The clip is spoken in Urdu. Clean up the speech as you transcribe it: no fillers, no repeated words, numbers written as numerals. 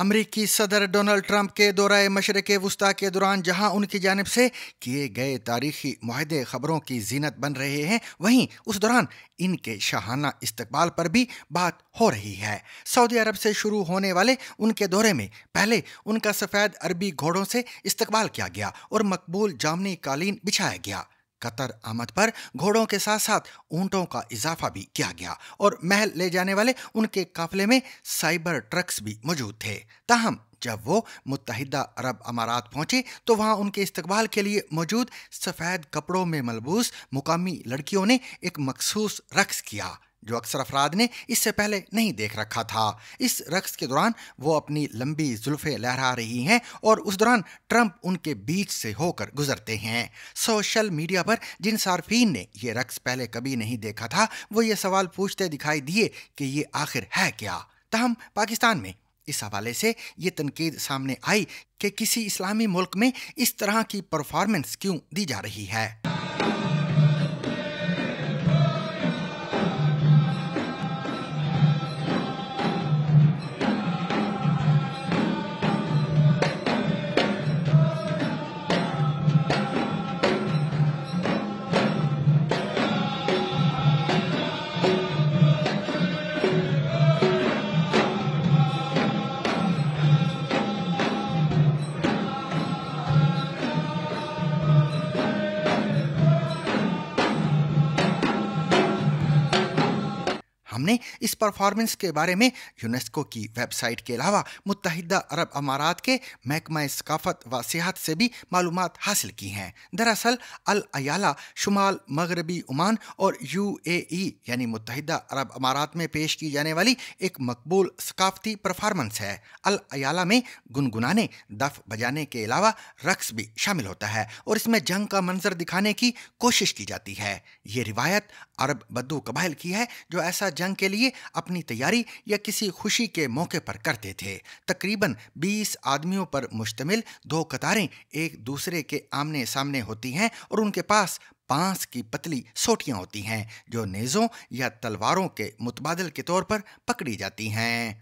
امریکی صدر ڈونلڈ ٹرمپ کے دورہ مشرق وسطیٰ کے دوران جہاں ان کی جانب سے کیے گئے تاریخی معاہدے خبروں کی زینت بن رہے ہیں، وہیں اس دوران ان کے شاہانہ استقبال پر بھی بات ہو رہی ہے۔ سعودی عرب سے شروع ہونے والے ان کے دورے میں پہلے ان کا سفید عربی گھوڑوں سے استقبال کیا گیا اور مقبول جامنی قالین بچھایا گیا۔ قطر آمد پر گھوڑوں کے ساتھ ساتھ اونٹوں کا اضافہ بھی کیا گیا اور محل لے جانے والے ان کے قافلے میں سائبر ٹرکس بھی موجود تھے۔ تاہم جب وہ متحدہ عرب امارات پہنچے تو وہاں ان کے استقبال کے لیے موجود سفید کپڑوں میں ملبوس مقامی لڑکیوں نے ایک مخصوص رقص کیا جو اکثر افراد نے اس سے پہلے نہیں دیکھ رکھا تھا۔ اس رقص کے دوران وہ اپنی لمبی زلفیں لہرا رہی ہیں اور اس دوران ٹرمپ ان کے بیچ سے ہو کر گزرتے ہیں۔ سوشل میڈیا پر جن صارفین نے یہ رقص پہلے کبھی نہیں دیکھا تھا وہ یہ سوال پوچھتے دکھائی دیے کہ یہ آخر ہے کیا۔ تاہم پاکستان میں اس حوالے سے یہ تنقید سامنے آئی کہ کسی اسلامی ملک میں اس طرح کی پرفارمنس کیوں دی جا رہی ہے۔ ہم نے اس پرفارمنس کے بارے میں یونیسکو کی ویب سائٹ کے علاوہ متحدہ عرب امارات کے محکمہ ثقافت و سیاحت سے بھی معلومات حاصل کی ہیں۔ دراصل العیالہ شمال مغربی عمان اور UAE یعنی متحدہ عرب امارات میں پیش کی جانے والی ایک مقبول ثقافتی پرفارمنس ہے۔ العیالہ میں گنگنانے، دف بجانے کے علاوہ رقص بھی شامل ہوتا ہے اور اس میں جنگ کا منظر دکھانے کی کوشش کی جاتی ہے۔ یہ روایت عرب بدو قبائل کی ہے جو ایسا جنگ کے لیے اپنی تیاری یا کسی خوشی کے موقع پر کرتے تھے۔ تقریباً 20 آدمیوں پر مشتمل دو قطاریں ایک دوسرے کے آمنے سامنے ہوتی ہیں اور ان کے پاس بانس کی پتلی سوٹیاں ہوتی ہیں جو نیزوں یا تلواروں کے متبادل کے طور پر پکڑی جاتی ہیں۔